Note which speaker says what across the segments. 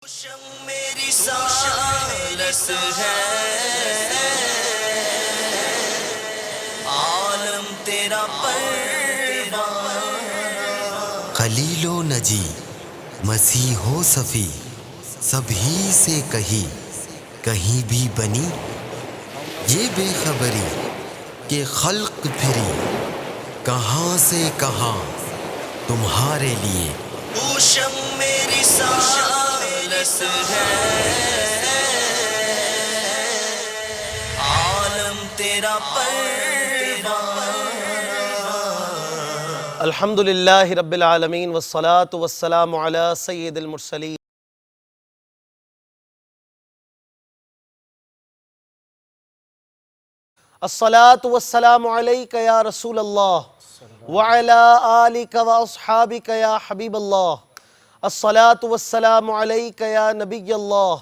Speaker 1: میری سالس ہے عالم تیرا پروان،
Speaker 2: خلیل و نجی مسیح و صفی سب ہی سے کہیں بھی بنی یہ بے خبری کہ خلق پھری کہاں سے کہاں تمہارے لیے.
Speaker 1: پوشم میری سالس ہے عالم تیرا پروان.
Speaker 3: الحمدللہ رب العالمین والصلاة والسلام علی سید المرسلین. الصلاة والسلام علیک یا رسول اللہ وعلی آلک واصحابک یا حبیب اللہ. الصلاة والسلام علیک یا نبی اللہ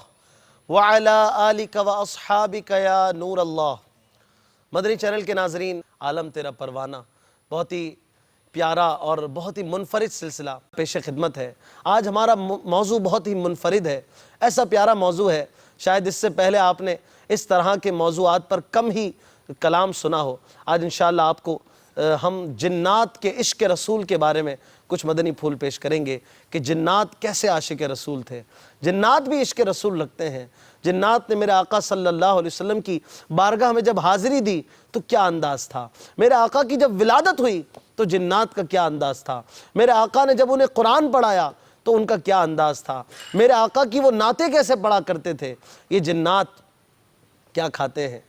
Speaker 3: وعلی آلک واصحابک یا نور اللہ. مدنی چینل کے ناظرین، عالم تیرا پروانہ بہت ہی پیارا اور بہت ہی منفرد سلسلہ پیش خدمت ہے. آج ہمارا موضوع بہت ہی منفرد ہے، ایسا پیارا موضوع ہے شاید اس سے پہلے آپ نے اس طرح کے موضوعات پر کم ہی کلام سنا ہو. آج انشاءاللہ آپ کو ہم جنات کے عشق رسول کے بارے میں کچھ مدنی پھول پیش کریں گے کہ جنات کیسے عاشق رسول تھے. جنات بھی عشق رسول رکھتے ہیں. جنات نے میرے آقا صلی اللہ علیہ وسلم کی بارگاہ میں جب حاضری دی تو کیا انداز تھا. میرے آقا کی جب ولادت ہوئی تو جنات کا کیا انداز تھا. میرے آقا نے جب انہیں قرآن پڑھایا تو ان کا کیا انداز تھا. میرے آقا کی وہ نعتیں کیسے پڑھا کرتے تھے. یہ جنات کیا کھاتے ہیں،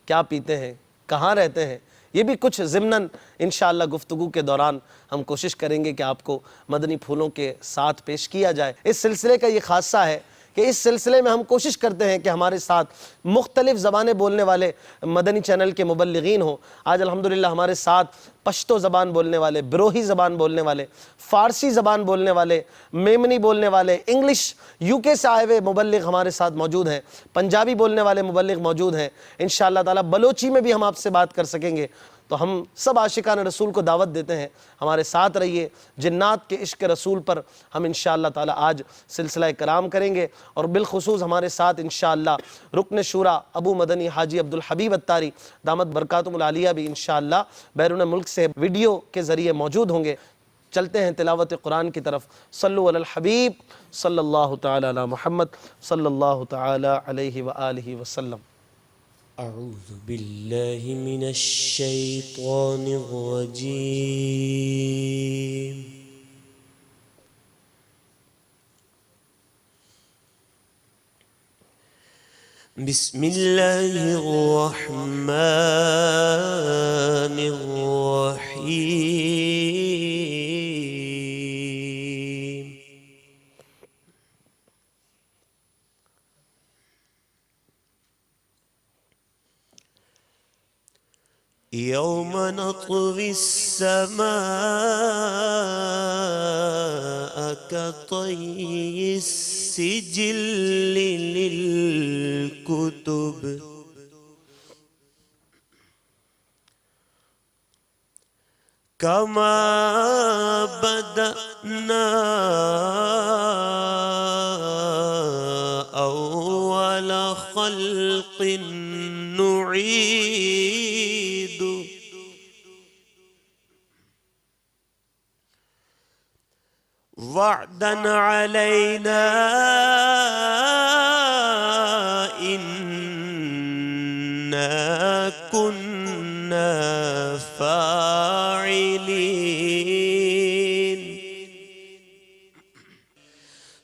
Speaker 3: کیا پیتے ہیں، کہاں رہتے ہیں، یہ بھی کچھ ضمناً انشاءاللہ گفتگو کے دوران ہم کوشش کریں گے کہ آپ کو مدنی پھولوں کے ساتھ پیش کیا جائے. اس سلسلے کا یہ خاصہ ہے کہ اس سلسلے میں ہم کوشش کرتے ہیں کہ ہمارے ساتھ مختلف زبانیں بولنے والے مدنی چینل کے مبلغین ہوں. آج الحمدللہ ہمارے ساتھ پشتو زبان بولنے والے، بروہی زبان بولنے والے، فارسی زبان بولنے والے، میمنی بولنے والے، انگلش UK سے آئے ہوئے مبلغ ہمارے ساتھ موجود ہیں، پنجابی بولنے والے مبلغ موجود ہیں. انشاءاللہ تعالی بلوچی میں بھی ہم آپ سے بات کر سکیں گے. تو ہم سب عاشقان رسول کو دعوت دیتے ہیں، ہمارے ساتھ رہیے. جنات کے عشق رسول پر ہم انشاءاللہ تعالی آج سلسلہ کلام کریں گے، اور بالخصوص ہمارے ساتھ انشاءاللہ رکن شورا ابو مدنی حاجی عبدالحبیب اتاری دامت برکاتہم العالیہ بھی انشاءاللہ بیرون ملک سے ویڈیو کے ذریعے موجود ہوں گے. چلتے ہیں تلاوت قرآن کی طرف. صلو علی الحبیب صلی اللہ تعالی علی محمد صلی اللہ تعالی علیہ وآلہ وسلم.
Speaker 4: أعوذ بالله من الشيطان الرجيم. بسم الله الرحمن الرحيم. يوم نطوي السماء كطي السجل للكتب كما بدأنا أول خلق نعيد وعدا علينا إنا كنا فاعلين.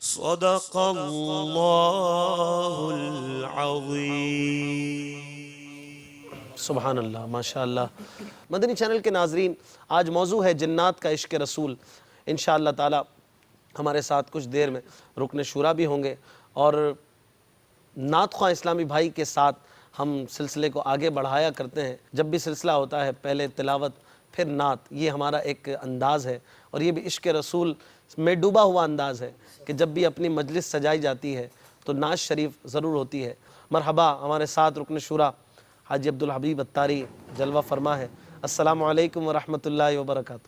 Speaker 4: صدق الله العظيم.
Speaker 3: سبحان اللہ، ماشاءاللہ. مدنی چینل کے ناظرین، آج موضوع ہے جنات کا عشق رسول. انشاءاللہ تعالی ہمارے ساتھ کچھ دیر میں رکن شورا بھی ہوں گے، اور نعت خواں اسلامی بھائی کے ساتھ ہم سلسلے کو آگے بڑھایا کرتے ہیں. جب بھی سلسلہ ہوتا ہے پہلے تلاوت پھر نعت، یہ ہمارا ایک انداز ہے، اور یہ بھی عشق رسول میں ڈوبا ہوا انداز ہے کہ جب بھی اپنی مجلس سجائی جاتی ہے تو نعت شریف ضرور ہوتی ہے. مرحبا، ہمارے ساتھ رکن شورا حاجی عبدالحبیب اتاری جلوہ فرما ہے. السلام علیکم ورحمۃ اللہ وبرکاتہ.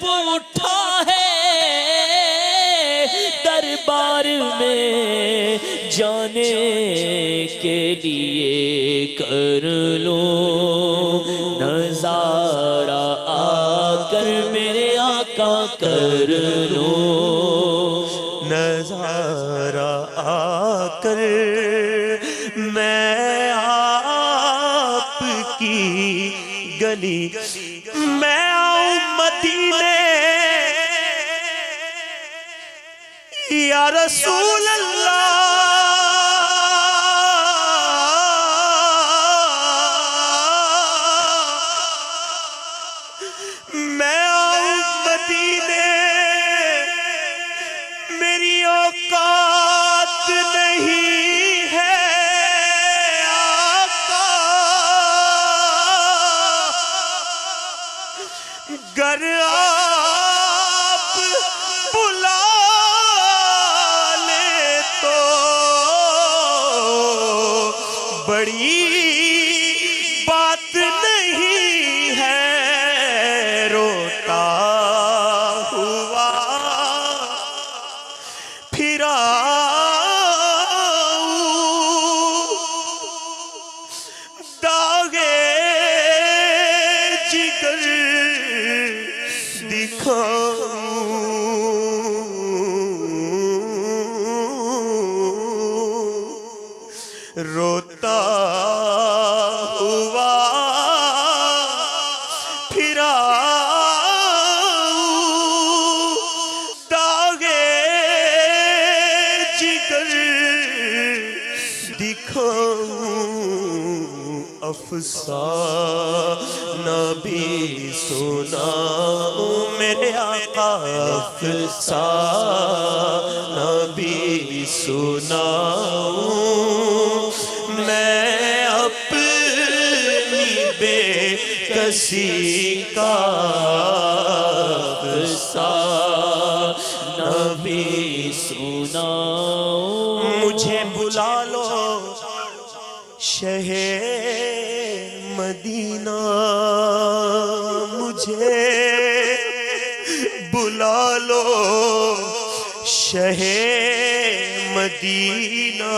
Speaker 5: تڑپ اٹھا ہے دربار میں جانے کے لیے کر لو نظارہ آ کر میرے آقا کر لو
Speaker 4: نظارہ آ کر میں آپ کی گلی میں آؤں مدینے یا رسول اللہ میں آؤں مدینے میری اوقات نہیں ہے آقا گر آپ بلا لے تو بڑی بات نہیں ہے روتا ہوا پھرا داغے جگر دکھاؤں روتا ہوا پھرا داغے جگر دکھاؤں افسانہ بھی سناؤں میرے آقا افسانہ بھی سناؤں میں اپنی بے کسی کا افسانہ بھی سناؤں مجھے بلا لو شہ مدینہ مجھے بلا لو شہ مدینہ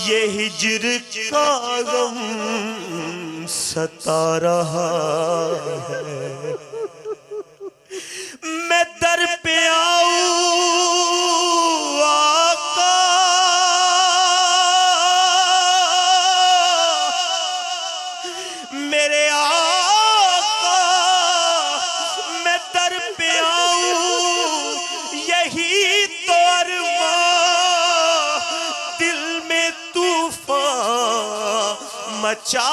Speaker 4: یہ ہجر کا غم ستا رہا ہے میں در پہ آؤں آقا میرے آقا میں در پہ آؤں یہی تو ارمان دل میں طوفان مچا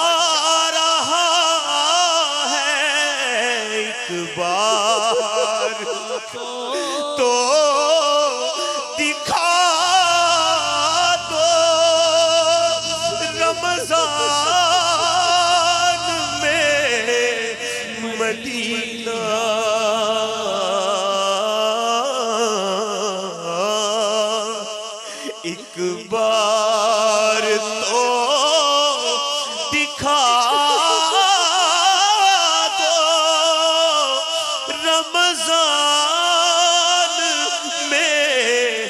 Speaker 4: رہا ہے ایک بار تو دکھا دو رمضان میں مدینہ ایک بار تو دکھا دو رمضان میں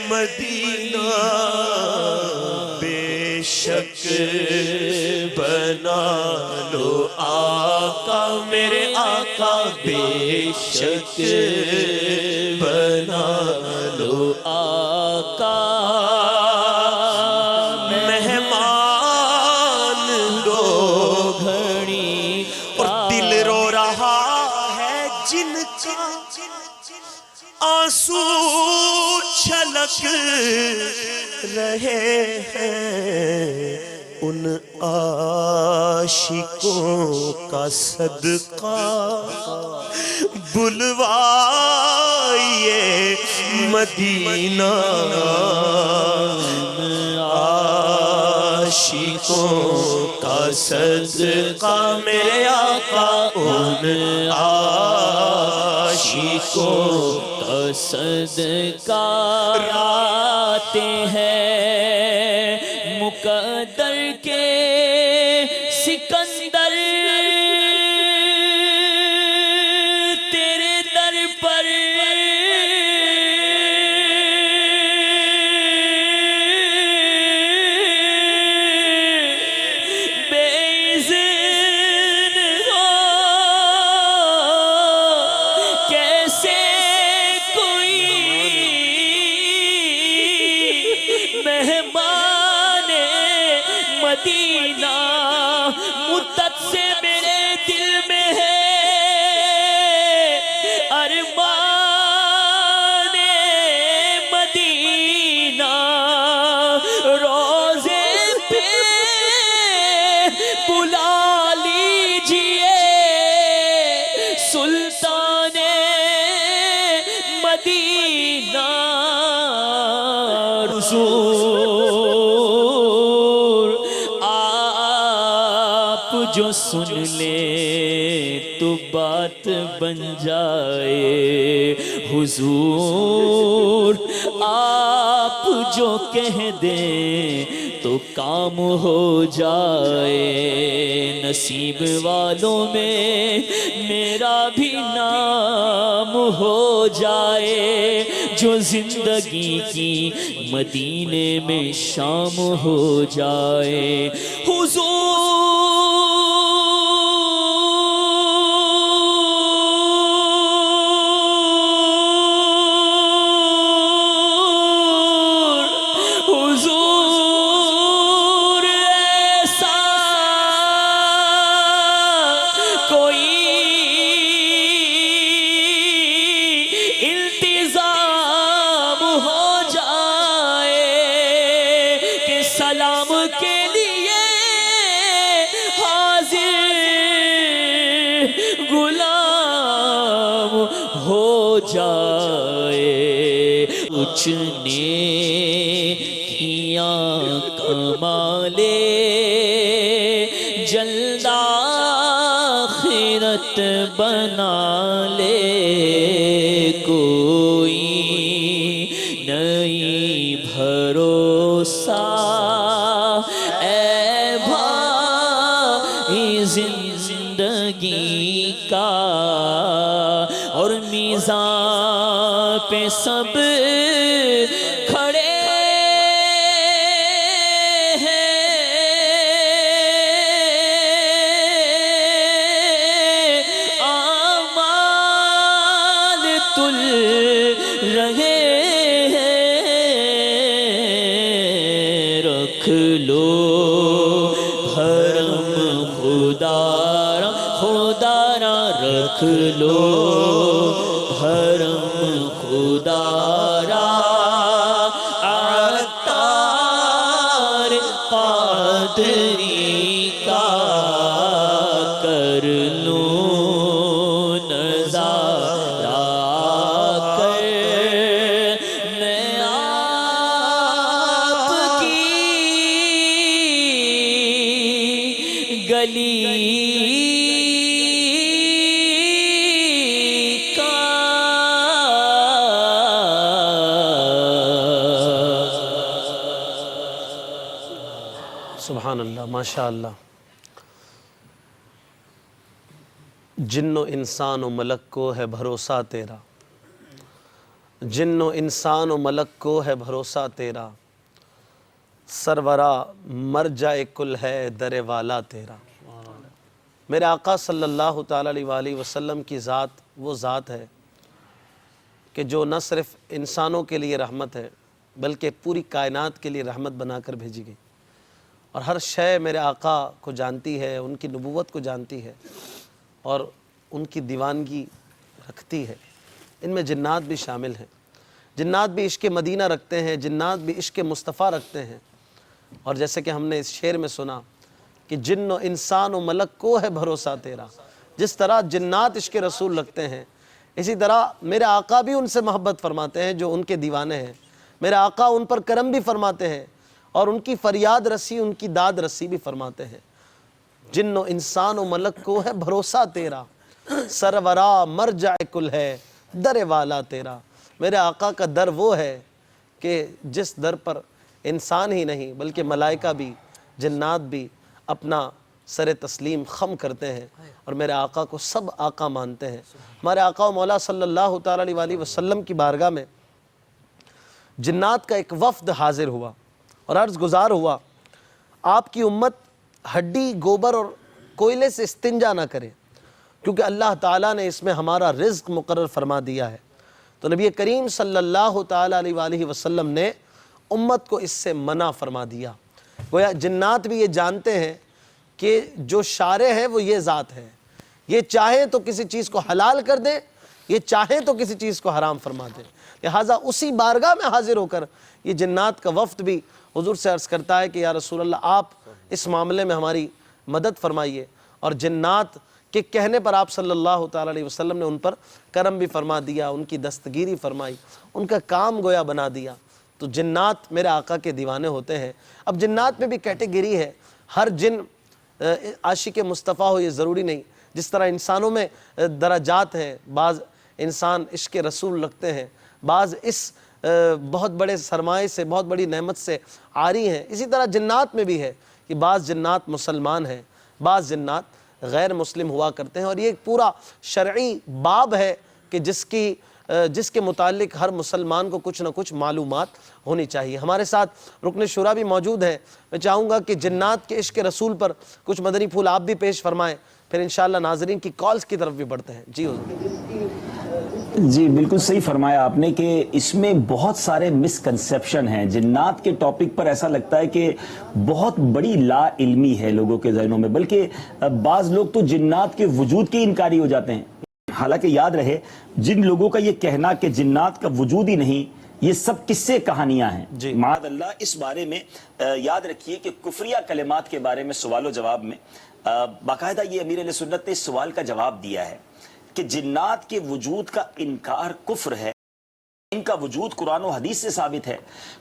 Speaker 4: مدینہ بے شک بنا لو آقا میرے آقا بے شک بنا لو آقا مہمان دو گھڑی اور دل رو رہا ہے جن کا آنسو چھلک رہے ہیں ان عاشقوں کا صدقہ بلوائیے مدینہ عاشقوں کا صدقہ میرے آقا ان عاشقوں کا صدقہ آتے ہیں مقدر کے سکندر تیرے
Speaker 5: ارمان مدینہ روزے پہ بلا لیجئے سلطان مدینہ حضور آپ جو سن لیں تو بات بن جائے حضور آپ جو کہہ دیں تو کام ہو جائے نصیب والوں میں میرا بھی نام ہو جائے جو زندگی کی مدینے میں شام ہو جائے حضور ایسا کوئی التزام ہو جائے کہ سلام کے لیے حاضر غلام ہو جائے کچھ نیکیاں کمالے جلد آخرت بنا لے کوئی نہیں بھروسہ اے بھائی زندگی کا اور میزان پہ سب کھڑے ہیں اعمال تل رہے ہیں رکھ لو حرم خدا را رکھ لو حرم خدا را عطار قادری کا کر لوں نظارہ کر میں آپ کی گلی
Speaker 3: سبحان اللہ ماشاء اللہ. جن و انسان و ملک کو ہے بھروسہ تیرا، جن و انسان و ملک کو ہے بھروسہ تیرا، سرورا مرجع کل ہے در والا تیرا. میرے آقا صلی اللہ تعالیٰ علیہ وآلہ وسلم کی ذات وہ ذات ہے کہ جو نہ صرف انسانوں کے لیے رحمت ہے بلکہ پوری کائنات کے لیے رحمت بنا کر بھیجی گئی، اور ہر شے میرے آقا کو جانتی ہے، ان کی نبوت کو جانتی ہے اور ان کی دیوانگی رکھتی ہے. ان میں جنات بھی شامل ہیں، جنات بھی عشق مدینہ رکھتے ہیں، جنات بھی عشق مصطفیٰ رکھتے ہیں. اور جیسے کہ ہم نے اس شعر میں سنا کہ جن و انسان و ملک کو ہے بھروسہ تیرا، جس طرح جنات عشق رسول رکھتے ہیں اسی طرح میرے آقا بھی ان سے محبت فرماتے ہیں جو ان کے دیوانے ہیں. میرے آقا ان پر کرم بھی فرماتے ہیں اور ان کی فریاد رسی، ان کی داد رسی بھی فرماتے ہیں. جن و انسان و ملک کو ہے بھروسہ تیرا، سرورا مرجع کل ہے در والا تیرا. میرے آقا کا در وہ ہے کہ جس در پر انسان ہی نہیں بلکہ ملائکہ بھی، جنات بھی اپنا سر تسلیم خم کرتے ہیں اور میرے آقا کو سب آقا مانتے ہیں. ہمارے آقا و مولا صلی اللہ تعالیٰ علیہ وآلہ وسلم کی بارگاہ میں جنات کا ایک وفد حاضر ہوا اور عرض گزار ہوا آپ کی امت ہڈی، گوبر اور کوئلے سے استنجا نہ کرے کیونکہ اللہ تعالیٰ نے اس میں ہمارا رزق مقرر فرما دیا ہے. تو نبی کریم صلی اللہ تعالیٰ علیہ وآلہ وسلم نے امت کو اس سے منع فرما دیا. گویا جنات بھی یہ جانتے ہیں کہ جو شارع ہے وہ یہ ذات ہے، یہ چاہیں تو کسی چیز کو حلال کر دیں، یہ چاہیں تو کسی چیز کو حرام فرما دیں. لہٰذا اسی بارگاہ میں حاضر ہو کر یہ جنات کا وفد بھی حضور سے عرض کرتا ہے کہ یا رسول اللہ آپ اس معاملے میں ہماری مدد فرمائیے. اور جنات کے کہنے پر آپ صلی اللہ تعالیٰ علیہ وسلم نے ان پر کرم بھی فرما دیا, ان کی دستگیری فرمائی, ان کا کام گویا بنا دیا. تو جنات میرے آقا کے دیوانے ہوتے ہیں. اب جنات میں بھی کیٹیگری ہے, ہر جن عاشق مصطفیٰ ہو یہ ضروری نہیں. جس طرح انسانوں میں درجات ہیں, بعض انسان عشق رسول رکھتے ہیں, بعض اس بہت بڑے سرمایے سے, بہت بڑی نعمت سے عاری ہیں, اسی طرح جنات میں بھی ہے کہ بعض جنات مسلمان ہیں, بعض جنات غیر مسلم ہوا کرتے ہیں. اور یہ ایک پورا شرعی باب ہے کہ جس کے متعلق ہر مسلمان کو کچھ نہ کچھ معلومات ہونی چاہیے. ہمارے ساتھ رکن شورا بھی موجود ہے. میں چاہوں گا کہ جنات کے عشق رسول پر کچھ مدنی پھول آپ بھی پیش فرمائیں, پھر انشاءاللہ ناظرین کی کالز کی طرف بھی بڑھتے ہیں. جی حضور.
Speaker 6: جی بالکل صحیح فرمایا آپ نے کہ اس میں بہت سارے مسکنسیپشن ہیں. جنات کے ٹاپک پر ایسا لگتا ہے کہ بہت بڑی لا علمی ہے لوگوں کے ذہنوں میں, بلکہ بعض لوگ تو جنات کے وجود کے انکاری ہو جاتے ہیں. حالانکہ یاد رہے, جن لوگوں کا یہ کہنا کہ جنات کا وجود ہی نہیں, یہ سب کس سے کہانیاں ہیں. معاذ اللہ, اس بارے میں یاد رکھیے کہ کفریہ کلمات کے بارے میں سوال و جواب میں باقاعدہ یہ امیر اہل سنت نے اس سوال کا جواب دیا ہے کہ جنات کے وجود کا انکار کفر ہے. ان کا وجود قرآن و حدیث سے ثابت ہے.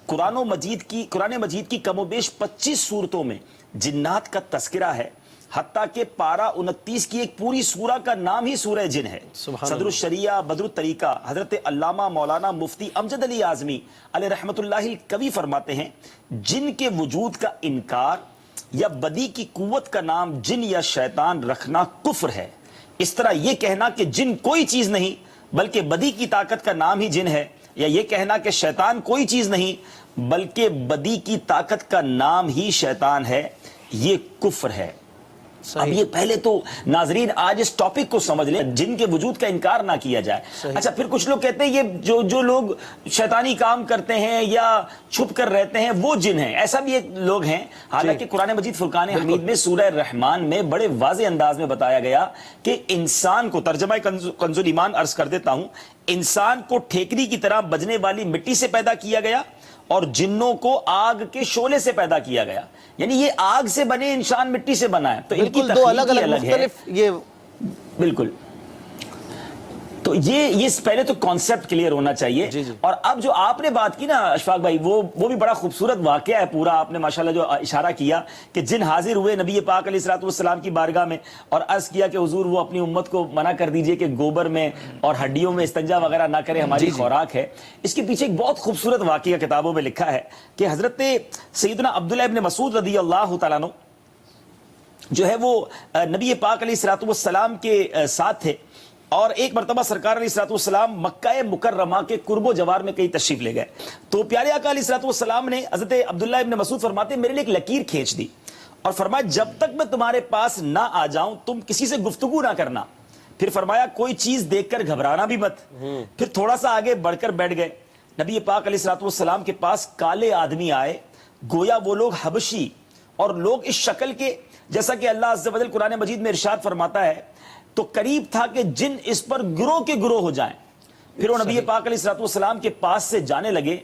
Speaker 6: قرآن مجید کی کم و بیش 25 صورتوں میں جنات کا تذکرہ ہے, حتیٰ کہ پارہ 29 کی ایک پوری سورہ کا نام ہی سورہ جن ہے. صدر الشریعہ بدر الطریقہ حضرت علامہ مولانا مفتی امجد علی اعظمی علیہ رحمت اللہ کبھی فرماتے ہیں, جن کے وجود کا انکار یا بدی کی قوت کا نام جن یا شیطان رکھنا کفر ہے. اس طرح یہ کہنا کہ جن کوئی چیز نہیں بلکہ بدی کی طاقت کا نام ہی جن ہے, یا یہ کہنا کہ شیطان کوئی چیز نہیں بلکہ بدی کی طاقت کا نام ہی شیطان ہے, یہ کفر ہے. اب یہ پہلے تو ناظرین آج اس ٹاپک کو سمجھ لیں, جن کے وجود کا انکار نہ کیا جائے. اچھا, پھر کچھ لوگ کہتے ہیں یہ جو لوگ شیطانی کام کرتے ہیں یا چھپ کر رہتے ہیں وہ جن ہیں. ایسا بھی ایک لوگ ہیں. حالانکہ قرآن مجید فرقان حمید میں سورہ رحمان میں بڑے واضح انداز میں بتایا گیا کہ انسان کو, ترجمہ کنز الایمان عرض کر دیتا ہوں, انسان کو ٹھیکری کی طرح بجنے والی مٹی سے پیدا کیا گیا اور جنوں کو آگ کے شعلے سے پیدا کیا گیا. یعنی یہ آگ سے بنے, انسان مٹی سے بنا ہے. تو ان کی
Speaker 3: دو الگ
Speaker 6: تخلیق
Speaker 3: الگ مختلف یہ
Speaker 6: بالکل. تو یہ پہلے تو کانسیپٹ کلیئر ہونا چاہیے. اور اب جو آپ نے بات کی نا اشفاق بھائی, وہ بھی بڑا خوبصورت واقعہ ہے پورا. آپ نے ماشاءاللہ جو اشارہ کیا کہ جن حاضر ہوئے نبی پاک علیہ الصلوۃ والسلام کی بارگاہ میں اور عرض کیا کہ حضور وہ اپنی امت کو منع کر دیجئے کہ گوبر میں اور ہڈیوں میں استنجا وغیرہ نہ کرے, ہماری خوراک ہے. اس کے پیچھے ایک بہت خوبصورت واقعہ کتابوں میں لکھا ہے کہ حضرت سیدنا عبداللہ ابن مسعود رضی اللہ تعالیٰ عنہ جو ہے وہ نبی پاک علیہ الصلوۃ والسلام کے ساتھ تھے, اور ایک مرتبہ سرکار علیہ الصلوۃ والسلام مکہ مکرمہ کے قرب و جوار میں کئی تشریف لے گئے. تو پیارے آقا علیہ الصلوۃ والسلام نے حضرت عبداللہ ابن مسعود فرماتے میرے لیے ایک لکیر کھینچ دی اور فرمایا جب تک میں تمہارے پاس نہ آ جاؤں تم کسی سے گفتگو نہ کرنا. پھر فرمایا کوئی چیز دیکھ کر گھبرانا بھی مت. پھر تھوڑا سا آگے بڑھ کر بیٹھ گئے. نبی پاک علیہ الصلوۃ والسلام کے پاس کالے آدمی آئے, گویا وہ لوگ حبشی اور لوگ اس شکل کے, جیسا کہ اللہ عز و جل قرآن مجید میں ارشاد فرماتا ہے تو قریب تھا کہ جن اس پر گروہ کے گروہ ہو جائیں. پھر وہ نبی پاک علیہ الصلوۃ والسلام کے پاس سے جانے لگے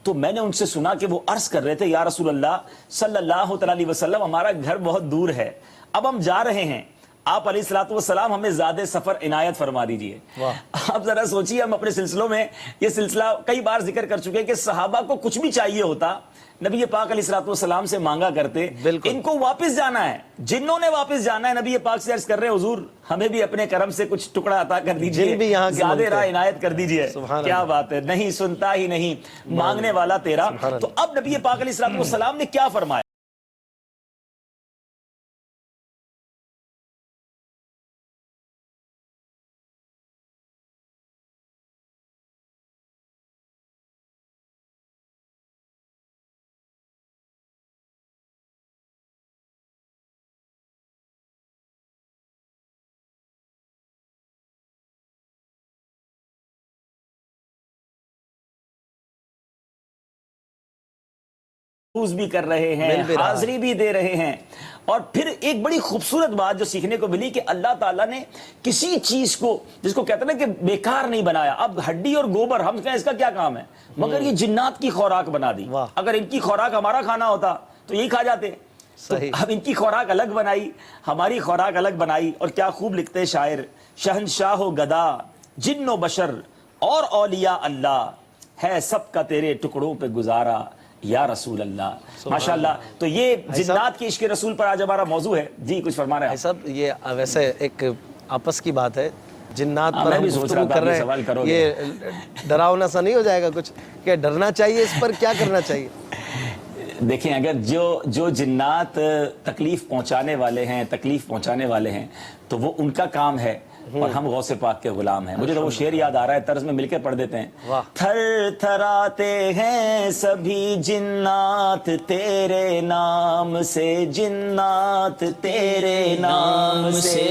Speaker 6: تو میں نے ان سے سنا کہ وہ عرض کر رہے تھے یا رسول اللہ صلی اللہ علیہ وسلم ہمارا گھر بہت دور ہے, اب ہم جا رہے ہیں, آپ علیہ الصلوۃ والسلام ہمیں زیادہ سفر عنایت فرما دیجئے. اب ذرا سوچیے, ہم اپنے سلسلوں میں یہ سلسلہ کئی بار ذکر کر چکے کہ صحابہ کو کچھ بھی چاہیے ہوتا نبی پاک علیہ الصلوۃ والسلام سے مانگا کرتے. ان کو واپس جانا ہے, جنوں نے واپس جانا ہے, نبی پاک سے عرض کر رہے ہیں حضور ہمیں بھی اپنے کرم سے کچھ ٹکڑا عطا کر دیجئے, زیادہ راہ عنایت کر دیجئے. کیا بات ہے, نہیں سنتا ہی نہیں مانگنے والا تیرا. تو اب نبی پاک علیہ الصلوۃ والسلام نے کیا فرمایا, بھی کر رہے ہیں, حاضری بھی دے رہے ہیں, اور پھر ایک بڑی خوبصورت بات جو سیکھنے کو ملی کہ اللہ تعالیٰ نے کسی چیز کو جس کو کہتے ہیں کہ بیکار نہیں بنایا. اب ہڈی اور گوبر ہم کہیں اس کا کیا کام ہے, مگر یہ جنات کی خوراک بنا دی. اگر ان کی خوراک ہمارا کھانا ہوتا تو یہی کھا جاتے. تو اب ان کی خوراک الگ بنائی, ہماری خوراک الگ بنائی. اور کیا خوب لکھتے شاعر, شہنشاہ و گدا جن و بشر اور اولیاء اللہ ہے سب کا تیرے ٹکڑوں پہ گزارا یا رسول اللہ. ماشاءاللہ. تو یہ جنات کے عشق رسول پر آج ہمارا موضوع ہے. جی کچھ فرما رہے ہیں
Speaker 3: صاحب, یہ ویسے ایک آپس کی بات ہے, جنات پر
Speaker 6: میں
Speaker 3: ہم
Speaker 6: بھی سوچ رہا
Speaker 3: گفتگو
Speaker 6: تھا
Speaker 3: کر
Speaker 6: آپ یہ
Speaker 3: رہے
Speaker 6: سوال
Speaker 3: ہیں,
Speaker 6: کرو گے.
Speaker 3: یہ ڈراؤنا سا نہیں ہو جائے گا کچھ کہ ڈرنا چاہیے, اس پر کیا کرنا چاہیے؟
Speaker 6: دیکھیں, اگر جو جنات تکلیف پہنچانے والے ہیں تو وہ ان کا کام ہے, اور ہم غوث پاک کے غلام ہیں. مجھے تو وہ شعر یاد آ رہا ہے, طرز میں مل کے پڑھ دیتے ہیں. تھر تھراتے ہیں سبھی جنات تیرے نام سے, جنات تیرے نام سے,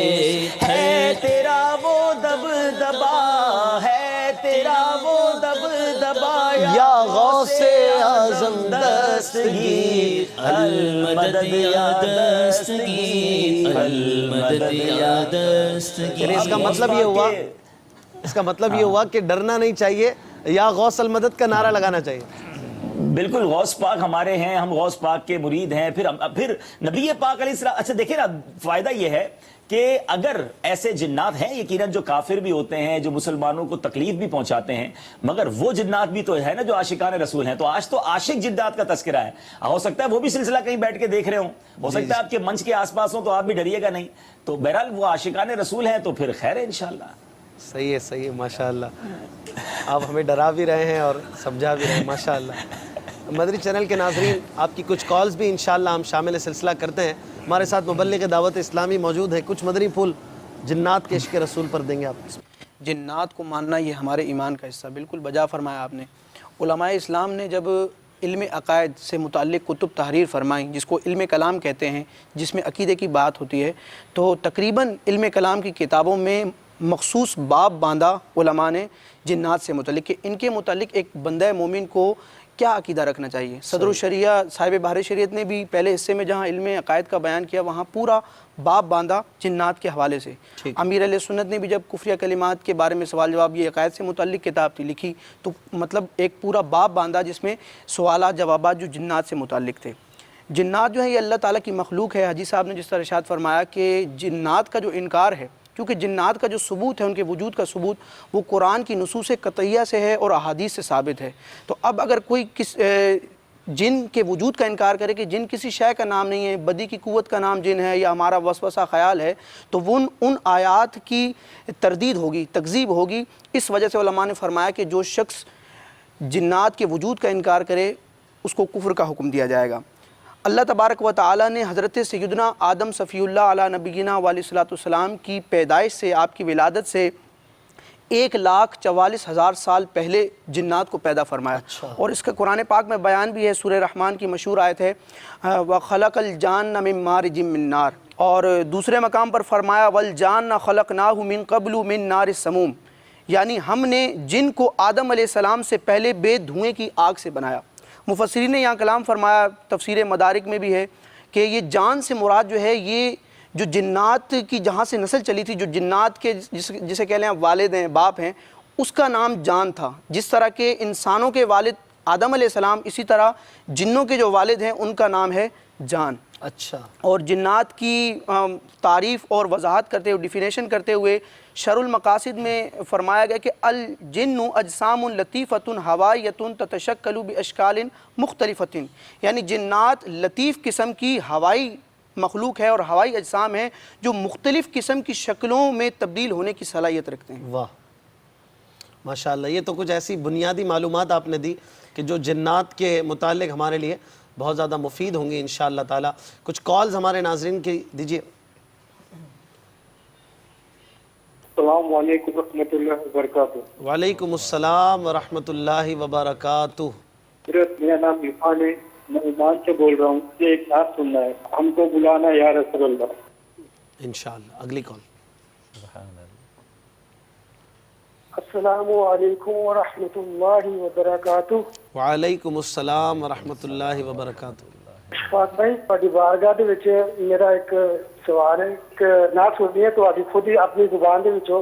Speaker 6: ہے تیرا وہ دبدبا, ہے تیرا وہ دبدبا
Speaker 3: یا غوث اعظم
Speaker 6: دستگیر, المدد یا دستگیر, المدد یا دستگیر.
Speaker 3: اس کا مطلب یہ ہوا کہ ڈرنا نہیں چاہیے, یا غوث المدد کا نعرہ لگانا چاہیے.
Speaker 6: بالکل, غوث پاک ہمارے ہیں, ہم غوث پاک کے مرید ہیں. پھر نبی پاک علیہ السلام. اچھا دیکھیں نا, فائدہ یہ ہے کہ اگر ایسے جنات ہیں یقیناً جو کافر بھی ہوتے ہیں, جو مسلمانوں کو تکلیف بھی پہنچاتے ہیں, مگر وہ جنات بھی تو ہے نا جو عاشقان رسول ہیں. تو آج تو عاشق جنات کا تذکرہ ہے. ہو سکتا ہے وہ بھی سلسلہ کہیں بیٹھ کے دیکھ رہے ہوں, ہو سکتا ہے آپ کے منچ کے آس پاس ہوں, تو آپ بھی ڈریے گا نہیں. تو بہرحال وہ عاشقان رسول ہیں, تو پھر خیر ہے انشاءاللہ.
Speaker 3: صحیح ہے, ماشاءاللہ. آپ ہمیں ڈرا بھی رہے ہیں اور سمجھا بھی رہے ہیں, ماشاءاللہ. مدری چینل کے ناظرین, آپ کی کچھ کالز بھی انشاءاللہ ہم شامل سلسلہ کرتے ہیں. ہمارے ساتھ مبلغ دعوت اسلامی موجود ہیں, کچھ مدری پھول جنات کے عشق رسول پر دیں گے آپ.
Speaker 7: جنات کو ماننا یہ ہمارے ایمان کا حصہ, بالکل بجا فرمایا آپ نے. علماء اسلام نے جب علم عقائد سے متعلق کتب تحریر فرمائیں, جس کو علم کلام کہتے ہیں, جس میں عقیدے کی بات ہوتی ہے, تو تقریباً علم کلام کی کتابوں میں مخصوص باب باندھا علماء نے جنات سے متعلق کہ ان کے متعلق ایک بندہ مومن کو کیا عقیدہ رکھنا چاہیے. صدر الشریعہ صاحب بحر شریعت نے بھی پہلے حصے میں جہاں علم عقائد کا بیان کیا, وہاں پورا باب باندھا جنات کے حوالے سے. امیر علیہ سنت نے بھی جب کفریہ کلمات کے بارے میں سوال جواب, یہ عقائد سے متعلق کتاب تھی لکھی, تو مطلب ایک پورا باب باندھا جس میں سوالات جوابات جو جنات سے متعلق تھے. جنات جو ہے یہ اللہ تعالیٰ کی مخلوق ہے. حاجی صاحب نے جس طرح ارشاد فرمایا کہ جنات کا جو انکار ہے, کیونکہ جنات کا جو ثبوت ہے, ان کے وجود کا ثبوت, وہ قرآن کی نصوص قطعیہ سے ہے اور احادیث سے ثابت ہے. تو اب اگر کوئی جن کے وجود کا انکار کرے کہ جن کسی شے کا نام نہیں ہے, بدی کی قوت کا نام جن ہے, یا ہمارا وسوسہ خیال ہے, تو وہ ان آیات کی تردید ہوگی, تکذیب ہوگی. اس وجہ سے علماء نے فرمایا کہ جو شخص جنات کے وجود کا انکار کرے اس کو کفر کا حکم دیا جائے گا. اللہ تبارک و تعالیٰ نے حضرت سیدنا آدم صفی اللہ علیہ نبینا علیہ السلام کی پیدائش سے, آپ کی ولادت سے 1,44,000 سال پہلے جنات کو پیدا فرمایا. اور اس کا قرآن پاک میں بیان بھی ہے, سورہ رحمان کی مشہور آیت ہے وَخَلَقَ الْجَانَّ مِن مَارِجٍ مِّن نَار, اور دوسرے مقام پر فرمایا وَالْجَانَّ خَلَقْنَاهُ مِن قَبْلُ مِن نَارِ السَّمُوم, یعنی ہم نے جن کو آدم علیہ السلام سے پہلے بے دھوئیں کی آگ سے بنایا. مفسرین نے یہاں کلام فرمایا, تفسیر مدارک میں بھی ہے کہ یہ جان سے مراد جو ہے یہ جو جنات کی جہاں سے نسل چلی تھی, جو جنات کے جسے کہہ لیں والد ہیں, باپ ہیں, اس کا نام جان تھا. جس طرح کے انسانوں کے والد آدم علیہ السلام, اسی طرح جنوں کے جو والد ہیں ان کا نام ہے جان.
Speaker 3: اچھا.
Speaker 7: اور جنات کی تعریف اور وضاحت کرتے ہوئے, ڈیفینیشن کرتے ہوئے شرح المقاصد میں فرمایا گیا کہ الجن اجسام لطیفۃ ہوائیۃ تتشکل باشکال مختلفۃ, یعنی جنات لطیف قسم کی ہوائی مخلوق ہے اور ہوائی اجسام ہیں جو مختلف قسم کی شکلوں میں تبدیل ہونے کی صلاحیت رکھتے ہیں.
Speaker 3: واہ ماشاءاللہ, یہ تو کچھ ایسی بنیادی معلومات آپ نے دی کہ جو جنات کے متعلق ہمارے لیے بہت زیادہ مفید ہوں گی انشاءاللہ تعالی. کچھ کالز ہمارے ناظرین کی دیجیے.
Speaker 8: السلام علیکم ورحمۃ اللہ وبرکاتہ.
Speaker 3: وعلیکم السلام ورحمۃ اللہ وبرکاتہ.
Speaker 8: میرا نام عرفان ہے, میں ایمان سے بول رہا ہوں. یہ ایک نعت سننا ہے, ہم کو بلانا یا رسول اللہ.
Speaker 3: انشاءاللہ. اگلی کال.
Speaker 8: السلام علیکم ورحمۃ اللہ وبرکاتہ.
Speaker 3: وعلیکم السلام ورحمۃ اللہ وبرکاتہ.
Speaker 8: ਫਾਤਿਮਾ ਜੀ ਤੁਹਾਡੀ ਬਾਰਗਾਹ ਦੇ ਵਿੱਚ ਮੇਰਾ ਇੱਕ ਸਵਾਲ ਹੈ ਇੱਕ ਨਾ ਸੁਣੀਏ ਤੁਹਾਡੀ ਖੁਦ ਹੀ ਆਪਣੀ ਜ਼ੁਬਾਨ ਦੇ ਵਿੱਚੋਂ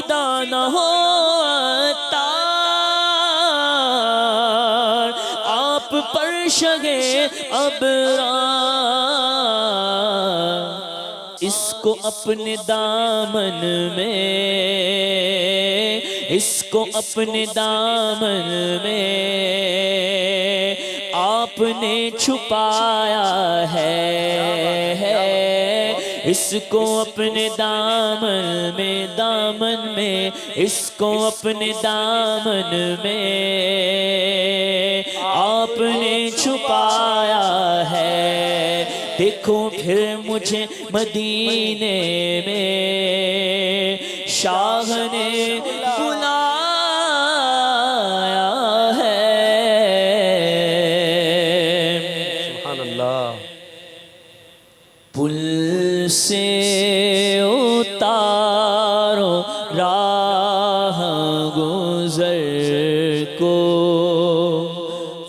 Speaker 5: فدا نہ ہو عطار آپ پر شگے ابرار اس کو اپنے دامن میں اس کو اپنے دامن میں آپ نے چھپایا ہے اس کو اپنے دامن میں اس کو اپنے دامن میں آپ نے چھپایا ہے دیکھو پھر مجھے مدینے میں شاہ نے بلایا ہے
Speaker 3: سبحان اللہ
Speaker 5: پل سے اتارو راہ گزر کو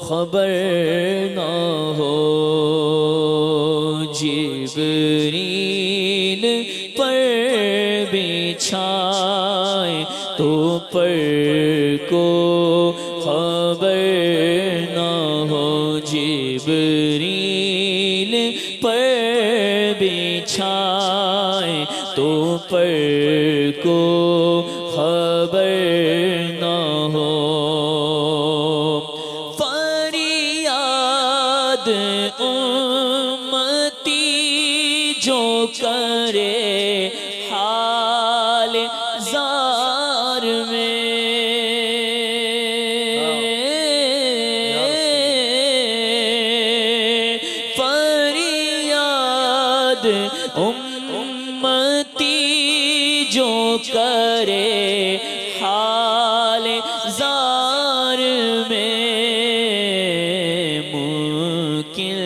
Speaker 5: خبر نہ ہو جبریل پر بچھائے تو پر کو خبر نہ ہو جبریل پر بچھائے تو پر کو خبر نہ ہو فریاد امتی جو کرے حال زار میں فریاد امتی جو کرے حال زار میں ممکن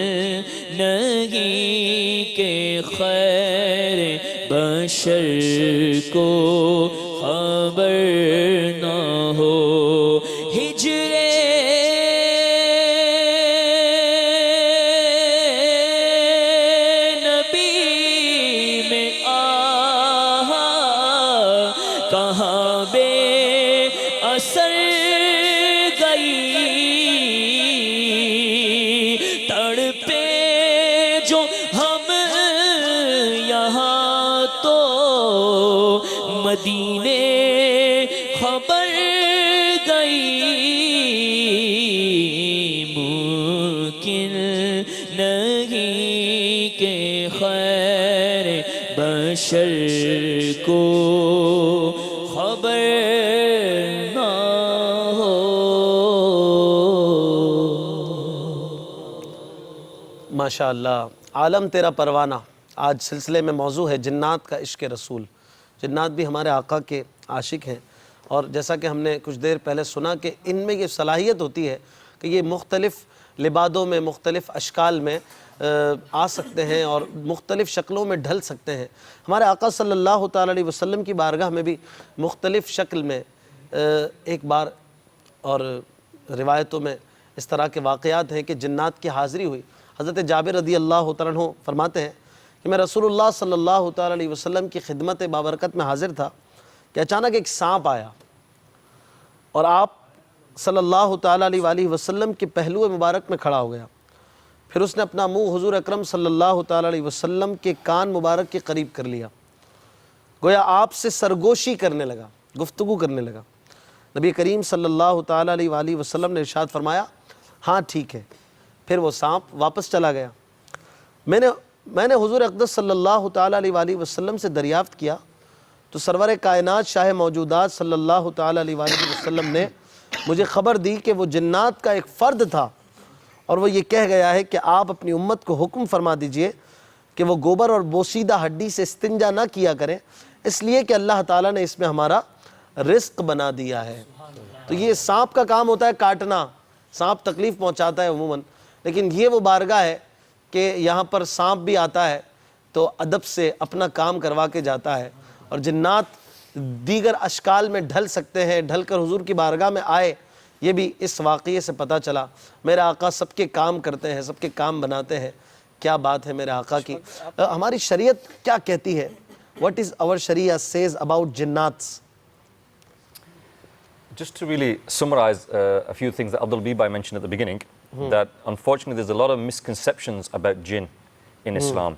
Speaker 5: نہیں کہ خیر بشر کو خبر نہ ہو ہجر نبی میں کہاں بے اثر گئی تڑپے جو ہم یہاں تو مدینے خبر گئی ممکن نہیں کہ خیر بشر کو خبر نہ ہو
Speaker 3: ماشاء اللہ عالم تیرا پروانہ آج سلسلے میں موضوع ہے جنات کا عشق رسول جنات بھی ہمارے آقا کے عاشق ہیں اور جیسا کہ ہم نے کچھ دیر پہلے سنا کہ ان میں یہ صلاحیت ہوتی ہے کہ یہ مختلف لبادوں میں مختلف اشکال میں آ سکتے ہیں اور مختلف شکلوں میں ڈھل سکتے ہیں ہمارے آقا صلی اللہ تعالیٰ علیہ وسلم کی بارگاہ میں بھی مختلف شکل میں ایک بار اور روایتوں میں اس طرح کے واقعات ہیں کہ جنات کی حاضری ہوئی حضرت جابر رضی اللہ تعالیٰ عنہ فرماتے ہیں کہ میں رسول اللہ صلی اللہ تعالیٰ علیہ وسلم کی خدمت بابرکت میں حاضر تھا کہ اچانک ایک سانپ آیا اور آپ صلی اللہ تعالیٰ علیہ وآلہ وسلم کے پہلو مبارک میں کھڑا ہو گیا پھر اس نے اپنا منہ حضور اکرم صلی اللہ تعالیٰ علیہ وسلم کے کان مبارک کے قریب کر لیا گویا آپ سے سرگوشی کرنے لگا گفتگو کرنے لگا نبی کریم صلی اللہ تعالیٰ علیہ وآلہ وسلم نے ارشاد فرمایا ہاں ٹھیک ہے پھر وہ سانپ واپس چلا گیا میں نے حضور اقدس صلی اللہ تعالیٰ علیہ وآلہ وسلم سے دریافت کیا تو سرور کائنات شاہ موجودات صلی اللہ تعالیٰ علیہ وآلہ وسلم نے مجھے خبر دی کہ وہ جنات کا ایک فرد تھا اور وہ یہ کہہ گیا ہے کہ آپ اپنی امت کو حکم فرما دیجئے کہ وہ گوبر اور بوسیدہ ہڈی سے استنجا نہ کیا کریں اس لیے کہ اللہ تعالیٰ نے اس میں ہمارا رزق بنا دیا ہے تو یہ سانپ کا کام ہوتا ہے کاٹنا سانپ تکلیف پہنچاتا ہے عموماً لیکن یہ وہ بارگاہ ہے کہ یہاں پر سانپ بھی آتا ہے تو ادب سے اپنا کام کروا کے جاتا ہے اور جنات دیگر اشکال میں ڈھل سکتے ہیں ڈھل کر حضور کی بارگاہ میں آئے یہ بھی اس واقعے سے پتہ چلا میرے آقا سب کے کام کرتے ہیں سب کے کام بناتے ہیں کیا بات ہے میرے آقا کی ہماری شریعت کیا کہتی ہے What is our Sharia says about jinnats
Speaker 9: just to really summarize a few things that Abdul Bibai mentioned at the beginning, that unfortunately there's a lot of misconceptions about jinn in Islam.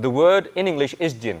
Speaker 9: the word in English is jinn.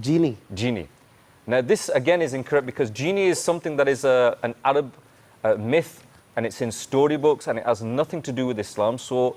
Speaker 9: Genie. Now this again is incorrect because genie is something that is an Arab myth, and it's in storybooks and it has nothing to do with Islam. So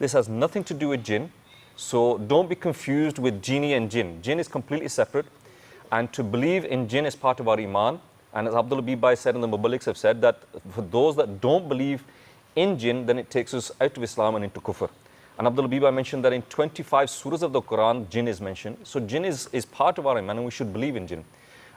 Speaker 9: this has nothing to do with jinn. So don't be confused with genie and jinn. Jinn is completely separate, and to believe in jinn is part of our iman. And as Abdul Bibai said and the Muballighs have said, that for those that don't believe in jinn, then it takes us out of Islam and into kufr. And Abdul Bibai mentioned that in 25 surahs of the Quran, jinn is mentioned. So jinn is part of our iman, and we should believe in jinn.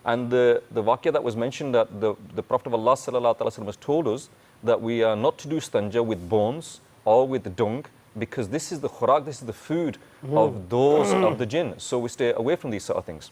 Speaker 9: And the waqia that was mentioned, that the Prophet of Allah sallallahu alaihi wasallam has told us that we are not to do stanja with bones or with dung, because this is the khuraq, this is the food of those of the jinn. So we stay away from these sort of things.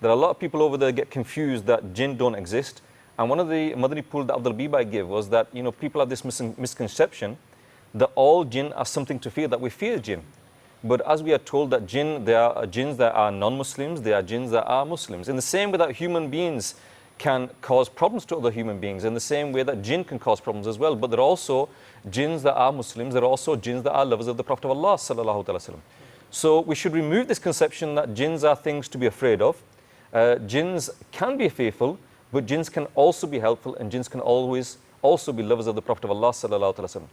Speaker 9: There are a lot of people over there get confused that jinn don't exist. And one of the Madani pool that Abdul Bibai gave was that, you know, people have this misconception that all jinn are something to fear, that we fear jinn. But as we are told that jinn, there are jinns that are non-Muslims, there are jinns that are Muslims. In the same way that human beings can cause problems to other human beings, in the same way that jinn can cause problems as well. But there are also jinns that are Muslims, there are also jinns that are lovers of the Prophet of Allah sallallahu alaihi wasallam. So we should remove this conception that jinns are things to be afraid of. Jinns can be fearful, but jinns can also be helpful, and jinns can always also be lovers of the Prophet of Allah sallallahu alaihi wasallam.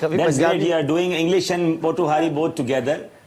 Speaker 6: that's great. You are doing English and Potawari both together,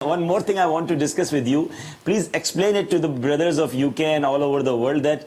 Speaker 6: One more thing I want to discuss with you. Please explain it to the brothers of UK and all over the world that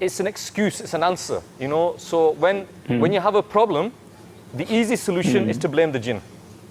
Speaker 9: it's an excuse, it's an answer, you know. So when you have a problem, the easy solution is to blame the jinn.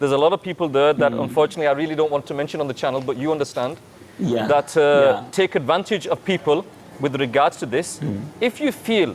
Speaker 9: There's a lot of people there that unfortunately I really don't want to mention on the channel, but you understand that take advantage of people with regards to this. If you feel,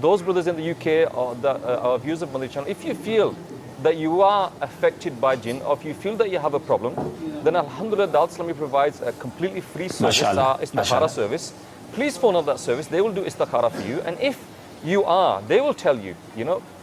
Speaker 9: those brothers in the UK or the viewers of Madani channel, if you feel that you are affected by jinn, or if you feel that you have a problem, then alhamdulillah, Dawat Islami provides a completely free service, istikhara service. Please phone on that service, they will do istikhara for you, and if you are, they will tell you, you know.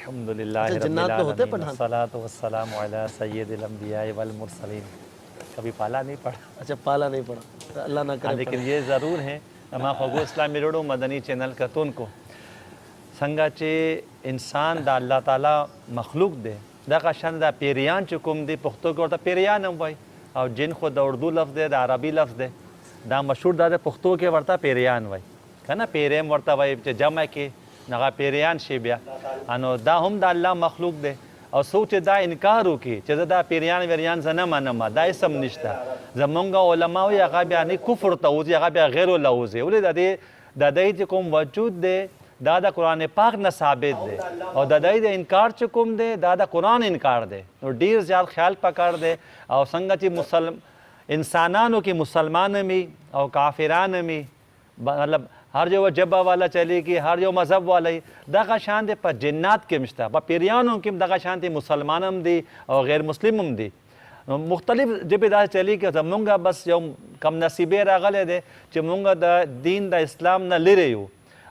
Speaker 10: الحمدللہ
Speaker 3: اچھا،
Speaker 10: رب
Speaker 3: جنات میں ہوتے
Speaker 10: العالمین
Speaker 3: پٹھان؟
Speaker 10: والصلاۃ والسلام علی سید الانبیاء والمرسلین. کبھی پالا نہیں پڑھا.
Speaker 3: اچھا پالا نہیں پڑا، اللہ نہ کرے.
Speaker 10: لیکن یہ ضرور ہے اما خوگو اسلامی روڈو مدنی چینل کتون کو سنگا چے انسان دا اللہ تعالی مخلوق دے دا قشان دا پیریان چکم دی پختو کے ورطا پیریان ہم وای اور جن خود دا اردو لفظ دے دا عربی لفظ دے دا مشہور دا پختو کے ورطا پیریان وای کنا پیریم ورطا وای جمع کے نغا پیریان شی بیا انو دا هم دا اللہ مخلوق دے او سوچ دا انکارو کی چې دا پیریان ویریان زنه منما دا اسم نشتا زمونږ علماء یا هغه بیا نه کفر ته وځي هغه بیا غیر الله وځي ولې د دې کوم وجود دی دا د قران پاک نه ثابت دی او د دې د انکار چې کوم دی دا د قران انکار دی نو ډیر زیات خیال پکړ دی او څنګه چې انسانانو کې مسلمان می او کافران می مطلب ہر جو جبہ والا چلے گی ہر جو مذہب والا دغه شان دی په جنات کې مشته په پیریانو کې دغه شان دی مسلمانم دی او غیر مسلمم دی مختلف جبه دا چلی کې زمونږه بس یو کم نصیبه راغله دی چې مونږ د دین د اسلام نه لری یو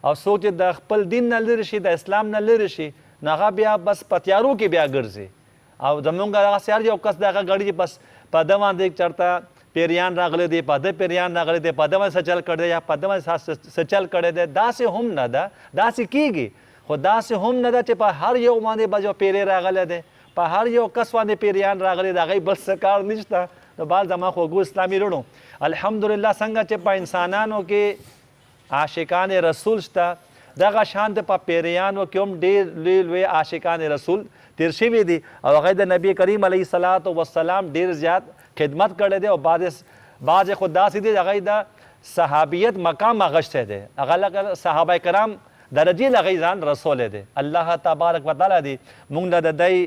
Speaker 10: او سوچ د خپل دین نه لری شي د اسلام نه لری شي نغه بیا بس پتیارو کې بیا ګرځي او زمونږه هغه سیار یو کس دغه غړي بس په دما د چرتا پیریان راغله دی په د پیریان راغله دی په دما سچل کړه یا په دما سچل کړه دی دا سه هم نه ده دا سه کیږي خدا سه هم نه ده چې په هر یو باندې بجو پیری راغله دی په هر یو کس باندې پیریان راغله دا غي بل سکار نشته نو بال زما خوګو اسلامي رونو الحمدلله څنګه چې په انسانانو کې عاشقان رسول شته دغه شان په پیریانو کې هم ډیر لوی عاشقان رسول تیر شوی دي او هغه د نبی کریم علیه الصلاۃ والسلام ډیر زیات خدمت کړی دی او بعض خدا سي دي هغه د صحابیت مقام غشته دي هغه صحابه کرام درجه لغی ځان رسول دي الله تبارک وتعالى دي مونږ د دای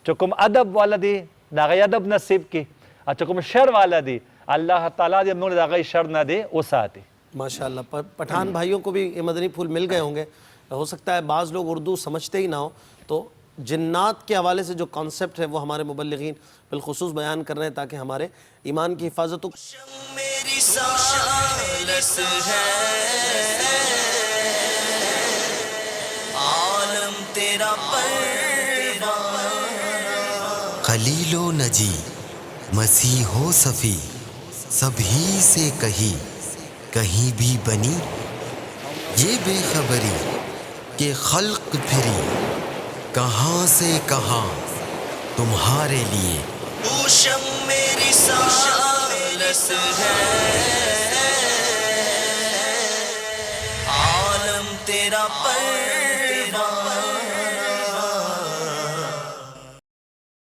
Speaker 10: چکم ادب ولدي دغه ادب نصیب کی او چکم شر ولدي الله تعالی دې مونږ دغه شر نه دي وساتي
Speaker 3: ماشاءاللہ پٹھان بھائیوں کو بھی یہ مدنی پھول مل گئے ہوں گے ہو سکتا ہے بعض لوگ اردو سمجھتے ہی نہ ہو تو جنات کے حوالے سے جو کانسیپٹ ہے وہ ہمارے مبلغین بالخصوص بیان کر رہے ہیں تاکہ ہمارے ایمان کی حفاظت
Speaker 1: میری سالس ہے عالم تیرا
Speaker 2: خلیل و نجی مسیح و صفی سبھی سے کہیں بھی بنی یہ بے خبری کہ خلق پھری کہاں سے کہاں تمہارے لیے
Speaker 1: پوشم میری سالس ہے عالم تیرا